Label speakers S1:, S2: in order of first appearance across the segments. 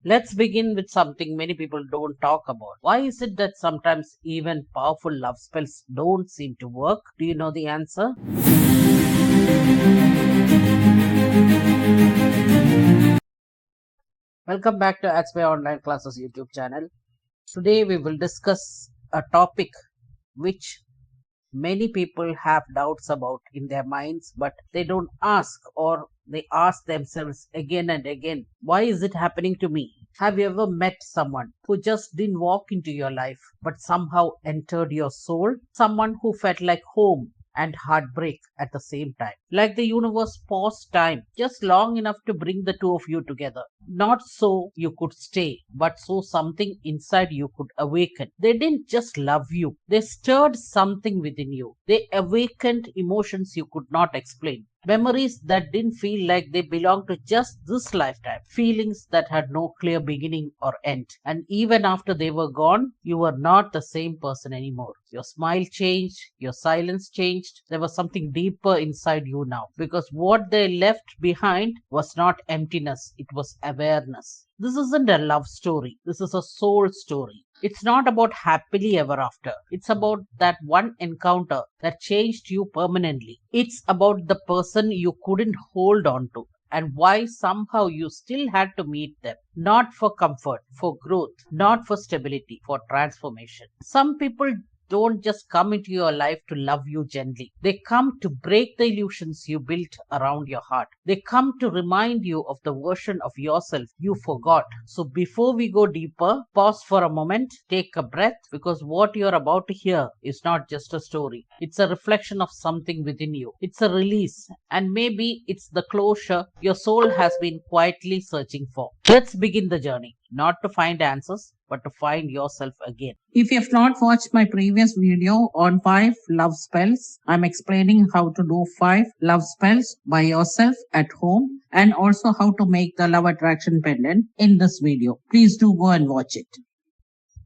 S1: Let's begin with something many people don't talk about. Why is it that sometimes even powerful love spells don't seem to work? Do you know the answer? Welcome back to AtsBay Online Classes YouTube channel. Today we will discuss a topic which many people have doubts about in their minds, but they don't ask, or they ask themselves again and again, why is it happening to me? Have you ever met someone who just didn't walk into your life but somehow entered your soul? Someone who felt like home and heartbreak at the same time. Like the universe paused time just long enough to bring the two of you together. Not so you could stay, but so something inside you could awaken. They didn't just love you, they stirred something within you. They awakened emotions you could not explain. Memories that didn't feel like they belonged to just this lifetime. Feelings that had no clear beginning or end. And even after they were gone, you were not the same person anymore. Your smile changed, your silence changed. There was something deeper inside you now. Because what they left behind was not emptiness, it was awareness. This isn't a love story, this is a soul story. It's not about happily ever after. It's about that one encounter that changed you permanently. It's about the person you couldn't hold on to and why somehow you still had to meet them. Not for comfort, for growth, not for stability, for transformation. Some people don't just come into your life to love you gently. They come to break the illusions you built around your heart. They come to remind you of the version of yourself you forgot. So before we go deeper, pause for a moment, take a breath, because what you're about to hear is not just a story. It's a reflection of something within you. It's a release, and maybe it's the closure your soul has been quietly searching for. Let's begin the journey, not to find answers, but to find yourself again. If you have not watched my previous video on 5 love spells, I'm explaining how to do 5 love spells by yourself at home and also how to make the love attraction pendant in this video. Please do go and watch it.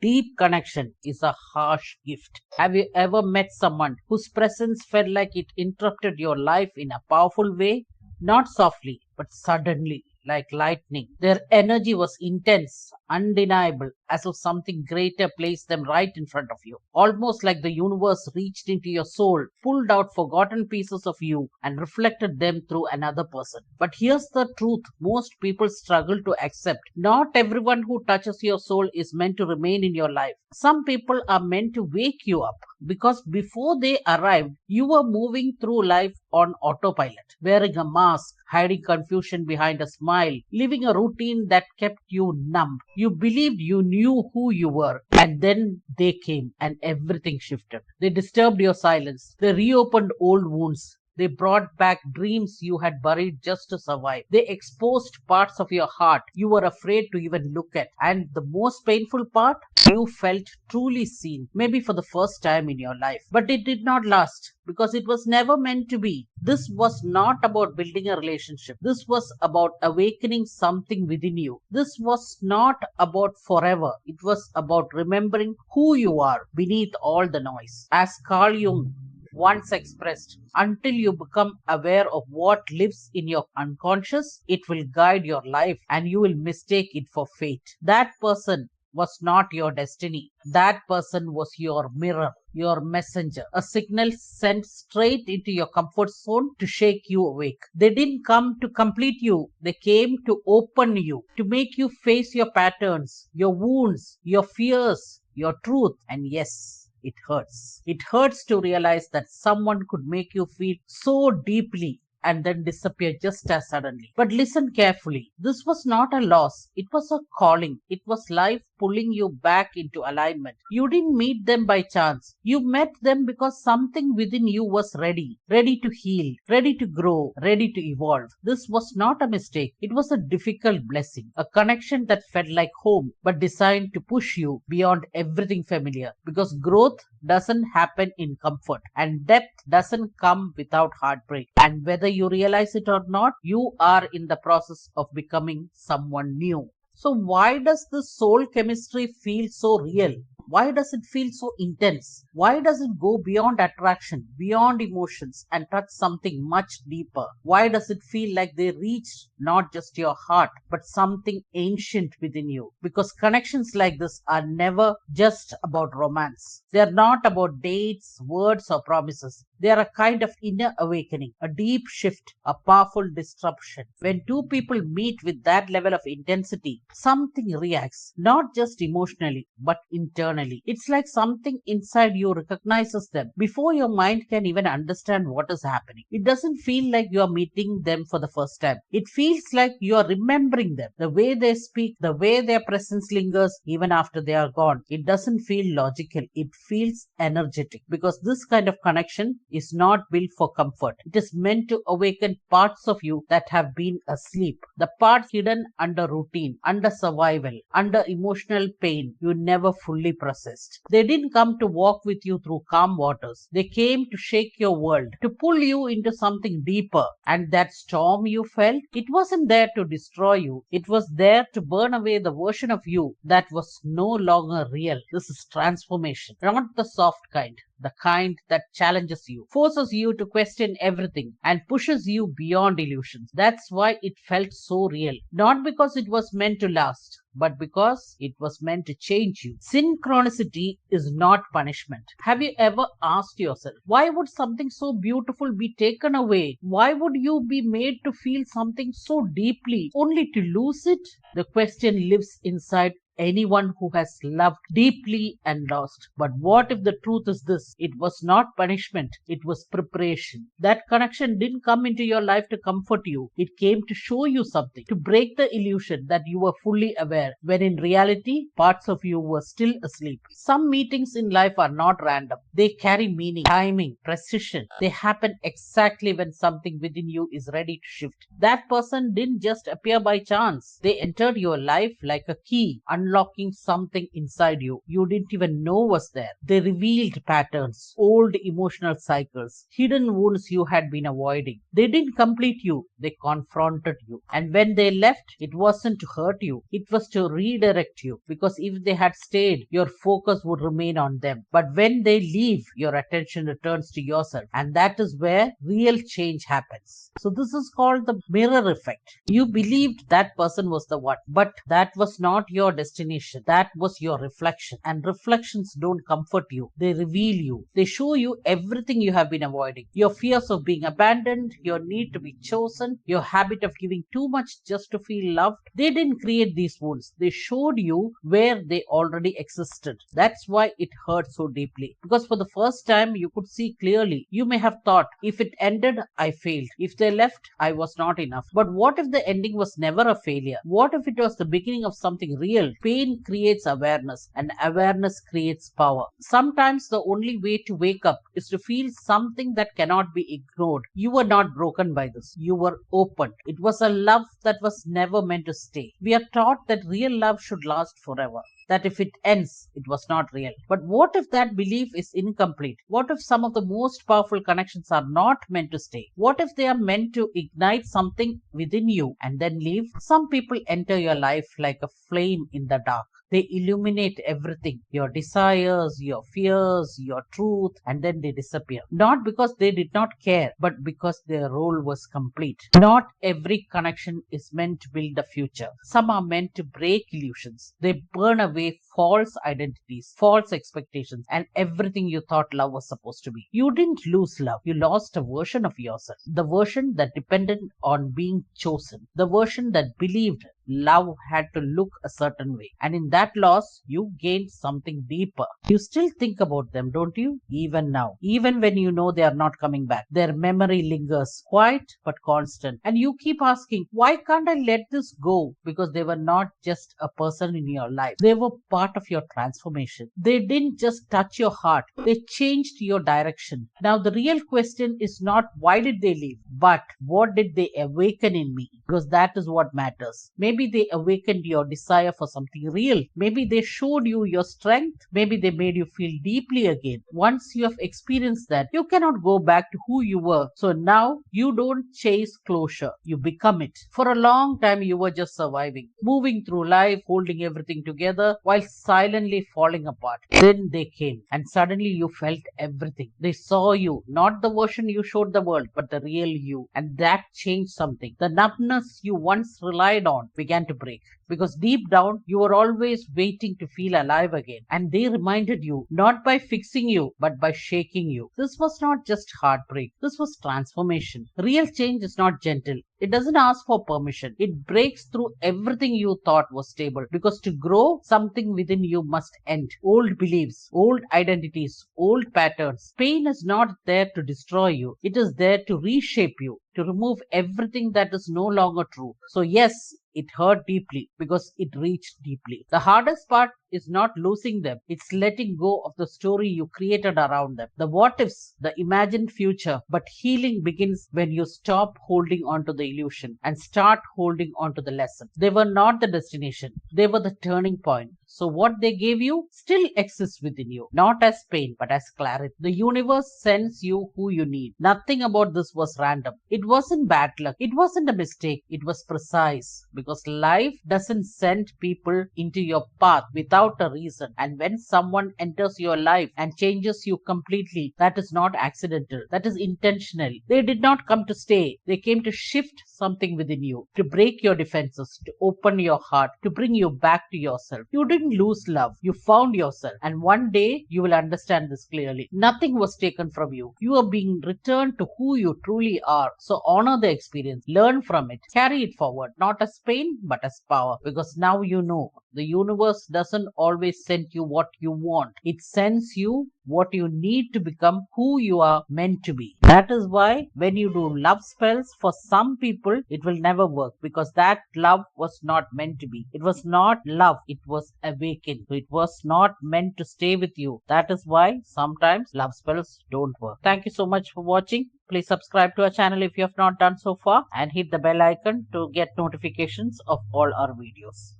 S1: Deep connection is a harsh gift. Have you ever met someone whose presence felt like it interrupted your life in a powerful way? Not softly, but suddenly, like lightning. Their energy was intense, undeniable, as if something greater placed them right in front of you. Almost like the universe reached into your soul, pulled out forgotten pieces of you, and reflected them through another person. But here's the truth most people struggle to accept. Not everyone who touches your soul is meant to remain in your life. Some people are meant to wake you up, because before they arrived, you were moving through life on autopilot, wearing a mask, hiding confusion behind a smile, living a routine that kept you numb. You believed you knew who you were, and then they came and everything shifted. They disturbed your silence, they reopened old wounds. They brought back dreams you had buried just to survive. They exposed parts of your heart you were afraid to even look at. And the most painful part, you felt truly seen, maybe for the first time in your life. But it did not last, because it was never meant to be. This was not about building a relationship. This was about awakening something within you. This was not about forever. It was about remembering who you are beneath all the noise. As Carl Jung once expressed, until you become aware of what lives in your unconscious, it will guide your life and you will mistake it for fate. That person was not your destiny. That person was your mirror, your messenger, a signal sent straight into your comfort zone to shake you awake. They didn't come to complete you, they came to open you, to make you face your patterns, your wounds, your fears, your truth, and yes, it hurts. It hurts to realize that someone could make you feel so deeply and then disappear just as suddenly. But listen carefully. This was not a loss. It was a calling. It was life pulling you back into alignment. You didn't meet them by chance. You met them because something within you was ready. Ready to heal. Ready to grow. Ready to evolve. This was not a mistake. It was a difficult blessing. A connection that felt like home, but designed to push you beyond everything familiar. Because growth doesn't happen in comfort, and depth doesn't come without heartbreak. And whether you realize it or not, you are in the process of becoming someone new. So why does the soul chemistry feel so real? Why does it feel so intense? Why does it go beyond attraction, beyond emotions, and touch something much deeper? Why does it feel like they reach not just your heart, but something ancient within you? Because connections like this are never just about romance. They are not about dates, words, or promises. They are a kind of inner awakening, a deep shift, a powerful disruption. When two people meet with that level of intensity, something reacts, not just emotionally, but internally. It's like something inside you recognizes them before your mind can even understand what is happening. It doesn't feel like you are meeting them for the first time. It feels like you are remembering them. The way they speak, the way their presence lingers even after they are gone. It doesn't feel logical. It feels energetic because this kind of connection is not built for comfort. It is meant to awaken parts of you that have been asleep. The parts hidden under routine, under survival, under emotional pain you never fully processed. They didn't come to walk with you through calm waters. They came to shake your world, to pull you into something deeper. And that storm you felt, it wasn't there to destroy you. It was there to burn away the version of you that was no longer real. This is transformation, not the soft kind. The kind that challenges you, forces you to question everything, and pushes you beyond illusions. That's why it felt so real. Not because it was meant to last, but because it was meant to change you. Synchronicity is not punishment. Have you ever asked yourself, why would something so beautiful be taken away? Why would you be made to feel something so deeply only to lose it? The question lives inside anyone who has loved deeply and lost. But what if the truth is this? It was not punishment, it was preparation. That connection didn't come into your life to comfort you, it came to show you something, to break the illusion that you were fully aware, when in reality, parts of you were still asleep. Some meetings in life are not random, they carry meaning, timing, precision. They happen exactly when something within you is ready to shift. That person didn't just appear by chance, they entered your life like a key, unlocking something inside you you didn't even know was there. They revealed patterns, old emotional cycles, hidden wounds you had been avoiding. They didn't complete you, they confronted you. And when they left, it wasn't to hurt you, it was to redirect you. Because if they had stayed, your focus would remain on them. But when they leave, your attention returns to yourself. And that is where real change happens. So this is called the mirror effect. You believed that person was the one, but that was not your destination. That was your reflection. And reflections don't comfort you, they reveal you. They show you everything you have been avoiding. Your fears of being abandoned, your need to be chosen, your habit of giving too much just to feel loved. They didn't create these wounds. They showed you where they already existed. That's why it hurt so deeply. Because for the first time you could see clearly. You may have thought, if it ended, I failed. If they left, I was not enough. But what if the ending was never a failure? What if it was the beginning of something real? Pain creates awareness, and awareness creates power. Sometimes the only way to wake up is to feel something that cannot be ignored. You were not broken by this. You were opened. It was a love that was never meant to stay. We are taught that real love should last forever, that if it ends, it was not real. But what if that belief is incomplete? What if some of the most powerful connections are not meant to stay? What if they are meant to ignite something within you and then leave? Some people enter your life like a flame in the dark. They illuminate everything, your desires, your fears, your truth, and then they disappear. Not because they did not care, but because their role was complete. Not every connection is meant to build a future. Some are meant to break illusions. They burn away false identities, false expectations, and everything you thought love was supposed to be. You didn't lose love, you lost a version of yourself. The version that depended on being chosen. The version that believed love had to look a certain way. And in that loss, you gained something deeper. You still think about them, don't you? Even now. Even when you know they are not coming back. Their memory lingers, quiet but constant. And you keep asking, why can't I let this go? Because they were not just a person in your life. They were part of your transformation. They didn't just touch your heart. They changed your direction. Now the real question is not why did they leave, but what did they awaken in me? Because that is what matters. Maybe they awakened your desire for something real, Maybe they showed you your strength. Maybe they made you feel deeply again. Once you have experienced that, you cannot go back to who you were. So now you don't chase closure, you become it. For a long time, you were just surviving, moving through life, holding everything together while silently falling apart. Then they came, and suddenly you felt everything. They saw you, not the version you showed the world, but the real you. And that changed something. The numbness you once relied on began to break. Because deep down, you were always waiting to feel alive again. And they reminded you, not by fixing you, but by shaking you. This was not just heartbreak, this was transformation. Real change is not gentle. It doesn't ask for permission. It breaks through everything you thought was stable. Because to grow, something within you must end. Old beliefs, old identities, old patterns. Pain is not there to destroy you. It is there to reshape you, to remove everything that is no longer true. So yes, it hurt deeply because it reached deeply. The hardest part is not losing them. It's letting go of the story you created around them. The what ifs, the imagined future. But healing begins when you stop holding on to the illusion and start holding on to the lesson. They were not the destination. They were the turning point. So what they gave you still exists within you, not as pain, but as clarity. The universe sends you who you need. Nothing about this was random. It wasn't bad luck. It wasn't a mistake. It was precise. Because life doesn't send people into your path without a reason. And when someone enters your life and changes you completely, that is not accidental. That is intentional. They did not come to stay. They came to shift something within you, to break your defenses, to open your heart, to bring you back to yourself. You didn't lose love. You found yourself. And one day you will understand this clearly. Nothing was taken from you. You are being returned to who you truly are. So honor the experience. Learn from it. Carry it forward. Not as pain, but as power. Because now you know the universe doesn't always send you what you want. It sends you what you need to become who you are meant to be. That is why when you do love spells, for some people, it will never work because that love was not meant to be. It was not love, it was awakened. So it was not meant to stay with you. That is why sometimes love spells don't work. Thank you so much for watching. Please subscribe to our channel if you have not done so far and hit the bell icon to get notifications of all our videos.